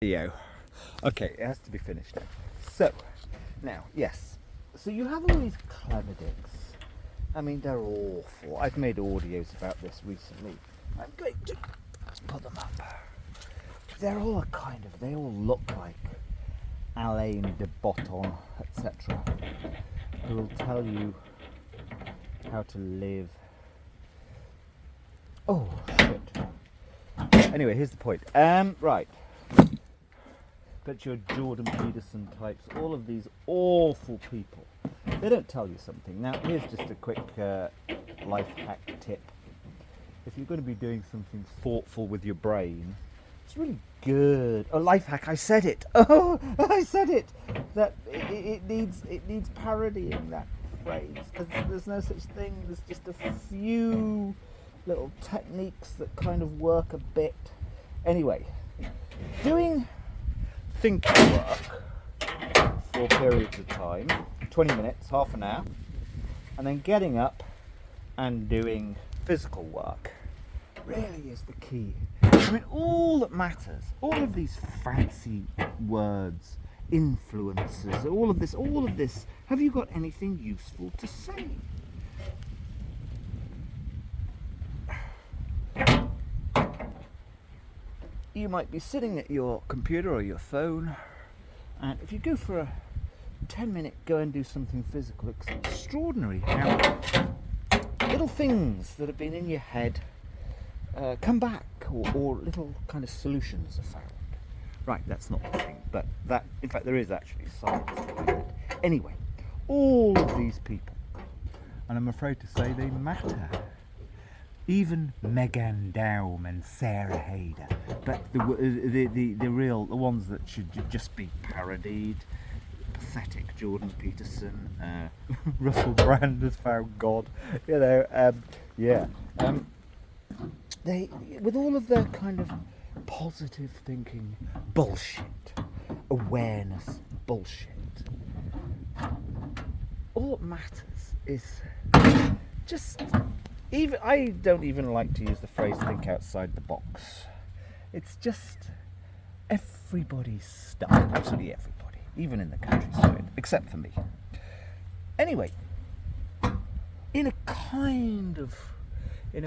video. Okay, it has to be finished now. So, now, yes. So you have all these clever dicks. I mean, they're awful. I've made audios about this recently. I'm going to put them up. They're all they all look like Alain de Botton, etc. who will tell you how to live. Oh, shit. Anyway, here's the point. Right. But your Jordan Peterson types, all of these awful people, they don't tell you something. Now, here's just a quick life hack tip. If you're going to be doing something thoughtful with your brain, it's really good. A life hack, I said it. Oh, I said it. That it needs parodying, that phrase, because there's no such thing. There's just a few little techniques that kind of work a bit. Anyway, doing thinking work for periods of time, 20 minutes, half an hour, and then getting up and doing physical work really is the key. I mean, all that matters, all of these fancy words, influences, all of this, have you got anything useful to say? You might be sitting at your computer or your phone, and if you go for a 10-minute go and do something physical, it's extraordinary how little things that have been in your head come back, or little kind of solutions are found. Right, that's not the thing, but that, in fact, there is actually science behind it. Anyway, all of these people, and I'm afraid to say they matter. Even Megan Daum and Sarah Hayder, but the ones that should just be parodied. Pathetic Jordan Peterson, Russell Brand has found God. They, with all of their kind of positive thinking bullshit, awareness bullshit, all that matters is just. Even I don't even like to use the phrase "think outside the box." It's just everybody's stuck, absolutely everybody, even in the countryside, except for me. Anyway, in a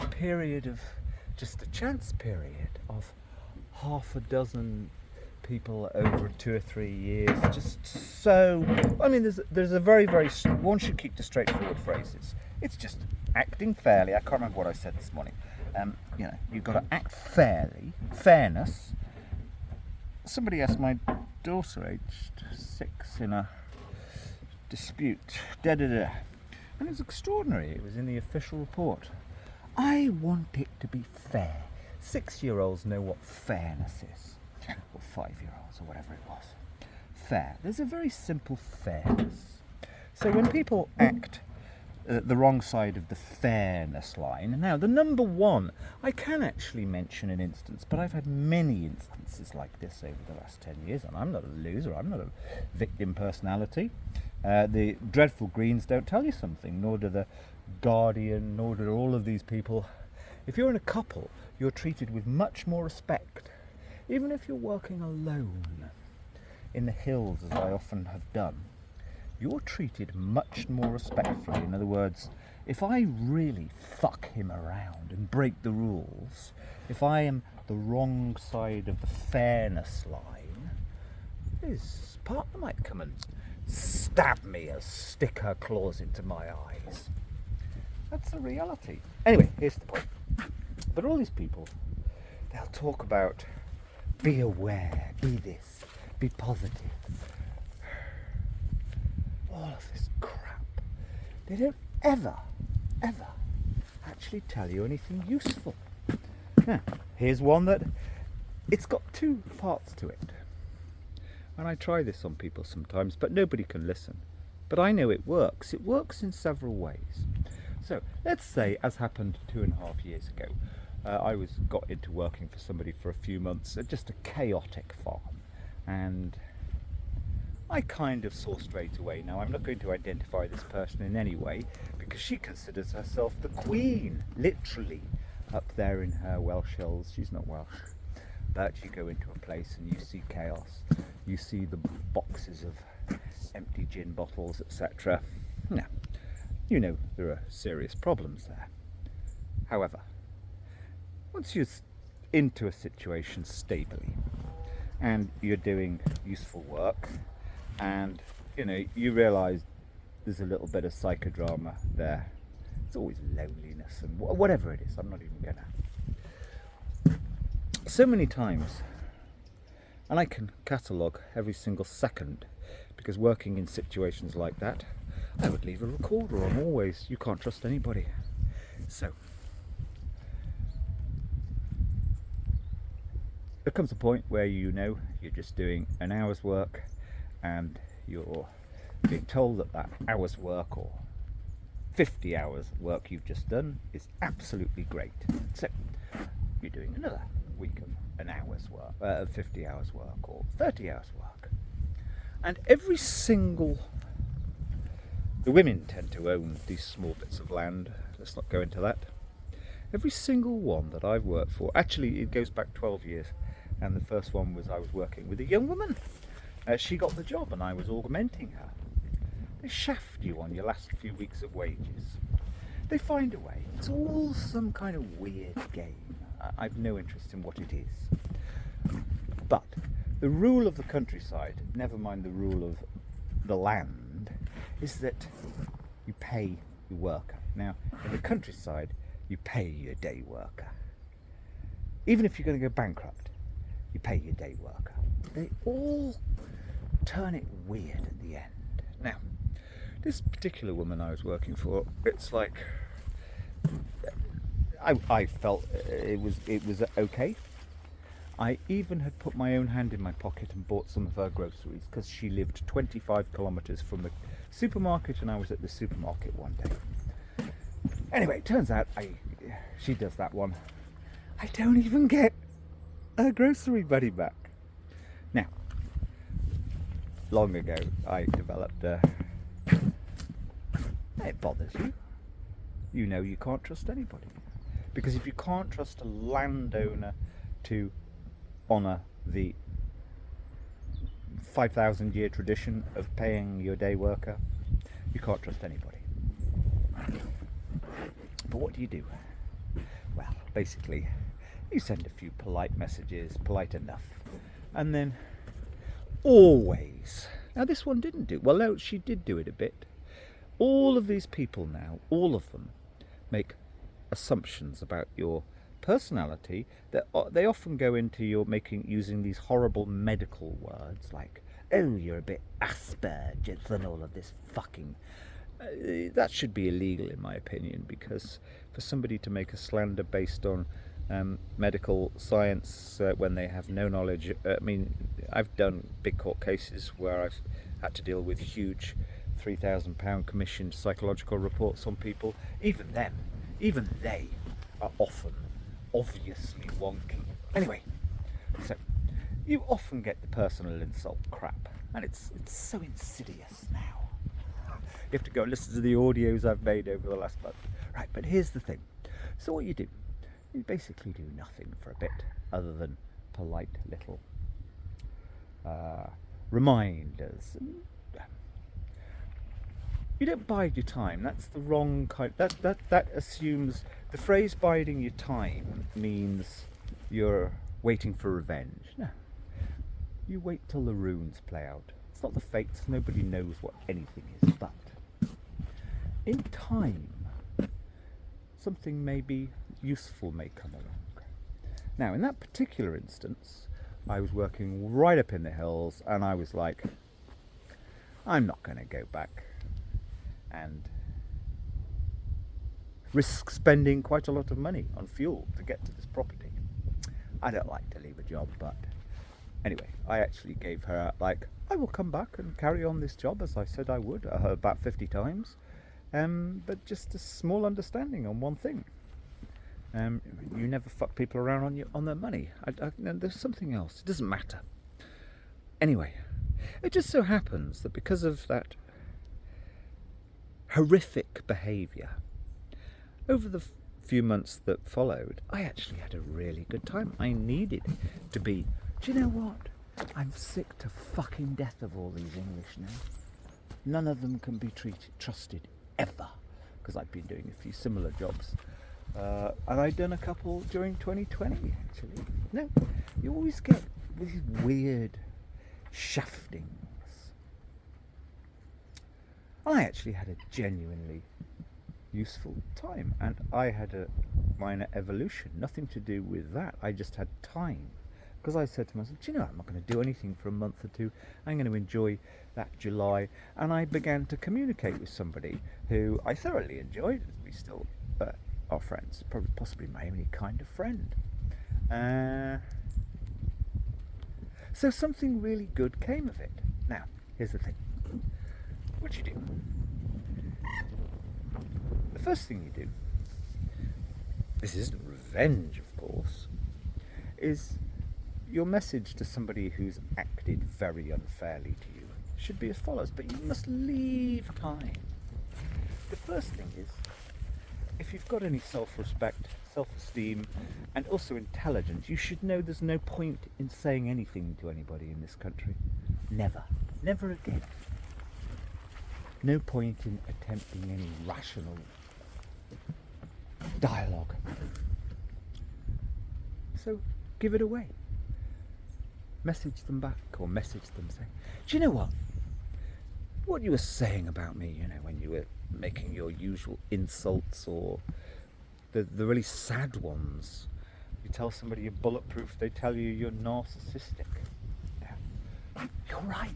period of just a chance period of half a dozen people over 2 or 3 years, just so. I mean, there's a very one should keep to straightforward phrases. It's just acting fairly. I can't remember what I said this morning. You've got to act fairly. Fairness. Somebody asked my daughter, aged 6, in a dispute. And it was extraordinary. It was in the official report. I want it to be fair. 6-year-olds know what fairness is. Or 5-year-olds, or whatever it was. Fair. There's a very simple fairness. So when people act the wrong side of the fairness line. Now, the number one, I can actually mention an instance, but I've had many instances like this over the last 10 years, and I'm not a loser, I'm not a victim personality. The Dreadful Greens don't tell you something, nor do the Guardian, nor do all of these people. If you're in a couple, you're treated with much more respect, even if you're working alone in the hills, as I often have done. You're treated much more respectfully. In other words, if I really fuck him around and break the rules, if I am the wrong side of the fairness line, his partner might come and stab me or stick her claws into my eyes. That's the reality. Anyway, here's the point. But all these people, they'll talk about be aware, be this, be positive. All of this crap. They don't ever actually tell you anything useful. Now, here's one that it's got 2 parts to it. And I try this on people sometimes, but nobody can listen. But I know it works. It works in several ways. So let's say, as happened 2.5 years ago, I got into working for somebody for a few months at just a chaotic farm, and I kind of saw straight away. Now, I'm not going to identify this person in any way, because she considers herself the queen, literally, up there in her Welsh hills. She's not Welsh. But you go into a place and you see chaos. You see the boxes of empty gin bottles, etc. Now, you know there are serious problems there. However, once you're into a situation stably and you're doing useful work and you realise there's a little bit of psychodrama there, it's always loneliness and whatever it is, I'm not even gonna. So many times, and I can catalogue every single second, because working in situations like that, I would leave a recorder on always. You can't trust anybody. So there comes a point where you're just doing an hour's work and you're being told that hour's work or 50 hours work you've just done is absolutely great. So you're doing another week of an hour's work, 50 hours work or 30 hours work. And the women tend to own these small bits of land. Let's not go into that. Every single one that I've worked for, actually it goes back 12 years. And the first one was I was working with a young woman. She got the job and I was augmenting her. They shaft you on your last few weeks of wages. They find a way. It's all some kind of weird game. I've no interest in what it is. But the rule of the countryside, never mind the rule of the land, is that you pay your worker. Now, in the countryside, you pay your day worker. Even if you're going to go bankrupt, you pay your day worker. They all turn it weird at the end. Now, this particular woman I was working for, it's like I felt it was okay. I even had put my own hand in my pocket and bought some of her groceries because she lived 25 kilometres from the supermarket and I was at the supermarket one day. Anyway, it turns out she does that one. I don't even get a grocery money back. Now, long ago I developed it bothers you. You know you can't trust anybody. Because if you can't trust a landowner to honour the 5,000 year tradition of paying your day worker, you can't trust anybody. But what do you do? Well, basically, you send a few polite messages, polite enough, and then always, now this one didn't do, well no, she did do it a bit. All of these people now, all of them, make assumptions about your personality that they often go into using these horrible medical words like, oh, you're a bit Asperger's and all of this fucking... that should be illegal in my opinion, because for somebody to make a slander based on medical science when they have no knowledge, I've done big court cases where I've had to deal with huge £3,000 commissioned psychological reports on people. Even they are often obviously wonky. Anyway, so you often get the personal insult crap, and it's so insidious now. You have to go and listen to the audios I've made over the last month. Right, but here's the thing. So what you do, you basically do nothing for a bit other than polite little reminders. You don't bide your time. That's the wrong kind. That assumes the phrase "biding your time" means you're waiting for revenge. No, you wait till the runes play out. It's not the fates. Nobody knows what anything is, but in time, something maybe useful may come along. Now, in that particular instance, I was working right up in the hills, and I was like, I'm not going to go back and risk spending quite a lot of money on fuel to get to this property. I don't like to leave a job, but anyway, I actually gave her, I will come back and carry on this job as I said I would, about 50 times, but just a small understanding on one thing. You never fuck people around on their money. There's something else. It doesn't matter. Anyway, it just so happens that because of that horrific behaviour, over the few months that followed, I actually had a really good time. I needed to be. Do you know what? I'm sick to fucking death of all these English names. None of them can be trusted ever, because I've been doing a few similar jobs, and I'd done a couple during 2020 actually. No, you always get these weird shaftings. I actually had a genuinely useful time, and I had a minor evolution, nothing to do with that. I just had time, because I said to myself, do you know, I'm not going to do anything for a month or two. I'm going to enjoy that July. And I began to communicate with somebody who I thoroughly enjoyed. We still are friends, probably possibly my only kind of friend. So something really good came of it. Now, here's the thing. What do you do? The first thing you do, this isn't revenge of course, is your message to somebody who's acted very unfairly to you should be as follows, but you must leave time. The first thing is, if you've got any self-respect, self-esteem, and also intelligence, you should know there's no point in saying anything to anybody in this country. Never. Never again. No point in attempting any rational dialogue. So give it away. Message them back, or message them saying, do you know what you were saying about me, you know, when you were making your usual insults, or the really sad ones. You tell somebody you're bulletproof, they tell you you're narcissistic. Yeah. You're right.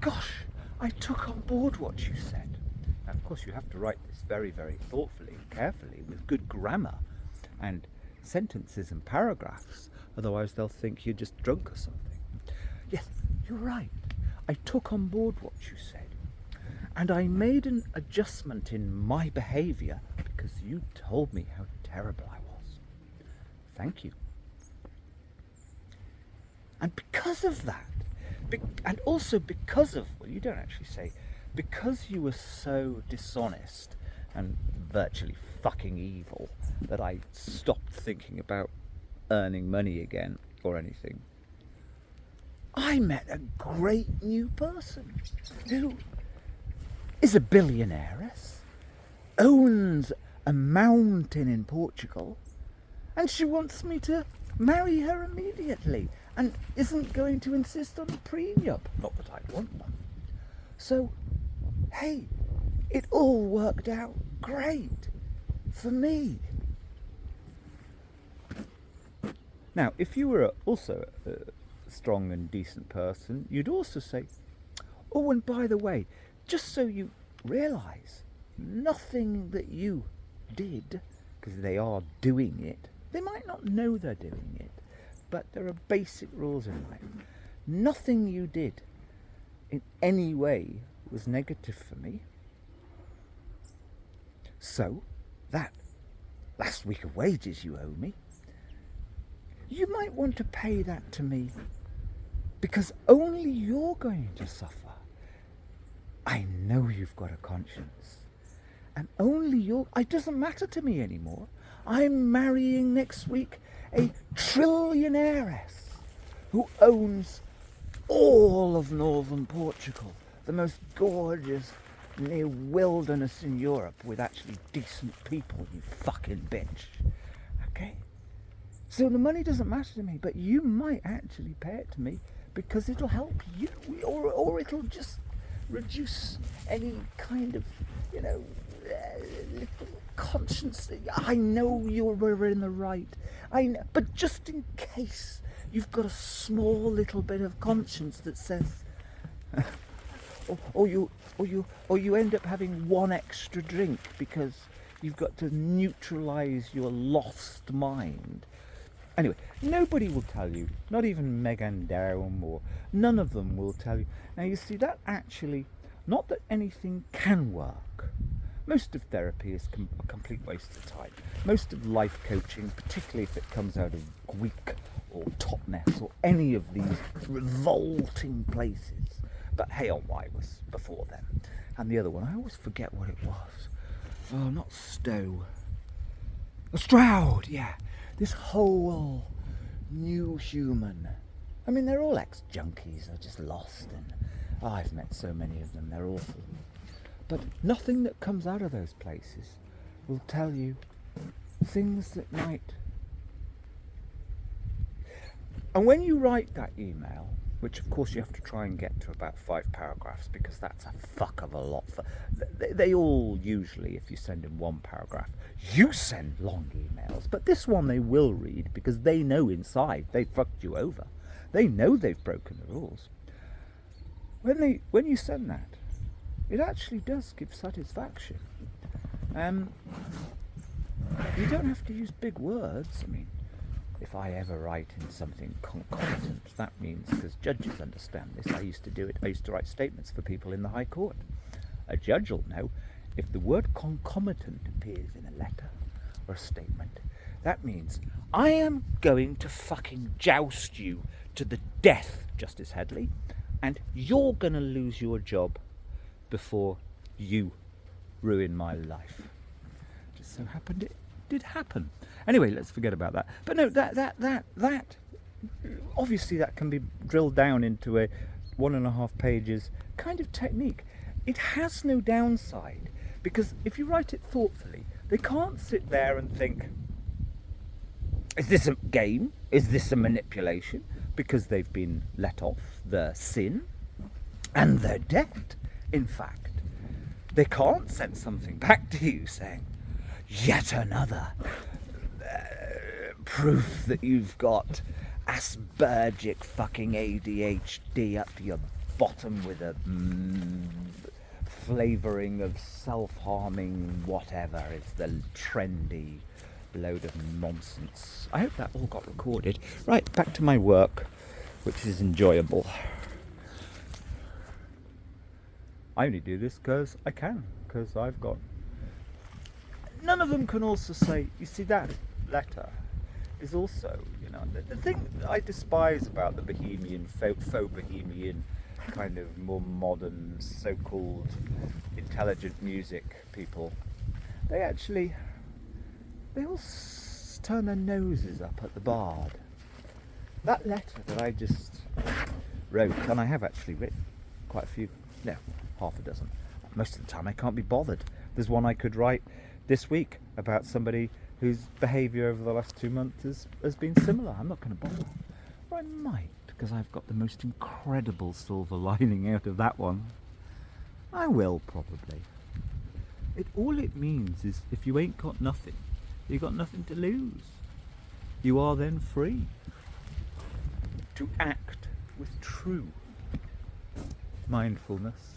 Gosh, I took on board what you said. Now, of course, you have to write this very, very thoughtfully and carefully with good grammar and sentences and paragraphs, otherwise they'll think you're just drunk or something. Yes, you're right. I took on board what you said, and I made an adjustment in my behaviour because you told me how terrible I was. Thank you. And because of that, and also because of, well, you don't actually say, because you were so dishonest and virtually fucking evil that I stopped thinking about earning money again or anything. I met a great new person who is a billionairess, owns a mountain in Portugal, and she wants me to marry her immediately and isn't going to insist on a prenup. Not that I want one. So, hey, it all worked out great for me. Now, if you were also a strong and decent person, you'd also say, oh, and by the way, just so you realise, nothing that you did, because they are doing it, they might not know they're doing it, but there are basic rules in life. Nothing you did in any way was negative for me. So, that last week of wages you owe me, you might want to pay that to me, because only you're going to suffer. I know you've got a conscience, and only you're, it doesn't matter to me anymore. I'm marrying next week a trillionairess who owns all of northern Portugal, the most gorgeous near wilderness in Europe, with actually decent people, you fucking bitch. Okay? So the money doesn't matter to me, but you might actually pay it to me because it'll help you, or it'll just reduce any kind of, little conscience. I know you were in the right. I know, but just in case you've got a small little bit of conscience that says, or you end up having one extra drink because you've got to neutralise your lost mind. Anyway, nobody will tell you, not even Megan Daum, or none of them will tell you. Now you see, that actually, not that anything can work. Most of therapy is a complete waste of time. Most of life coaching, particularly if it comes out of Greek or Totnes or any of these revolting places. But Hay-on-Wye was before them. And the other one, I always forget what it was. Oh, not Stowe. Stroud, yeah. This whole new human. I mean, they're all ex-junkies, they're just lost, and I've met so many of them, they're awful. But nothing that comes out of those places will tell you things that might. And when you write that email, which of course you have to try and get to about 5 paragraphs, because that's a fuck of a lot. They all usually, if you send in 1 paragraph, you send long emails, but this one they will read because they know inside they fucked you over. They know they've broken the rules. When you send that, it actually does give satisfaction. You don't have to use big words. I mean, if I ever write in something concomitant, that means, because judges understand this, I used to do it, I used to write statements for people in the High Court. A judge will know if the word concomitant appears in a letter or a statement, that means I am going to fucking joust you to the death, Justice Headley, and you're going to lose your job before you ruin my life. Just so happened it did happen. Anyway, let's forget about that. But no, that obviously that can be drilled down into a 1.5 pages kind of technique. It has no downside, because if you write it thoughtfully, they can't sit there and think, is this a game? Is this a manipulation? Because they've been let off their sin and their debt. In fact, they can't send something back to you saying, yet another proof that you've got Aspergic fucking ADHD up your bottom with a flavouring of self-harming whatever is the trendy load of nonsense. I hope that all got recorded. Right, back to my work, which is enjoyable. I only do this because I can, because I've got... None of them can also say, you see, that letter is also, you know, the thing that I despise about the bohemian, faux bohemian, kind of more modern, so-called intelligent music people, they all turn their noses up at the bard. That letter that I just wrote, and I have actually written quite a few, no, half a dozen. Most of the time I can't be bothered. There's one I could write this week about somebody whose behaviour over the last 2 months has been similar. I'm not going to bother. Or I might, because I've got the most incredible silver lining out of that one. I will, probably. All it means is if you ain't got nothing, you got nothing to lose. You are then free to act with true mindfulness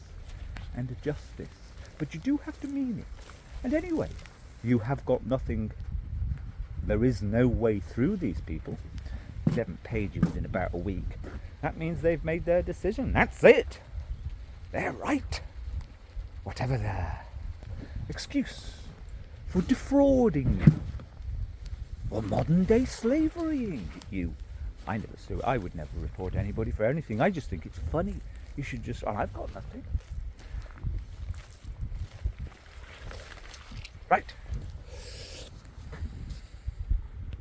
and justice. But you do have to mean it. And anyway, you have got nothing. There is no way through these people. They haven't paid you within about a week. That means they've made their decision. That's it. They're right. Whatever their excuse for defrauding you or modern day slaverying you. I would never report anybody for anything. I just think it's funny. You should just, I've got nothing. Right.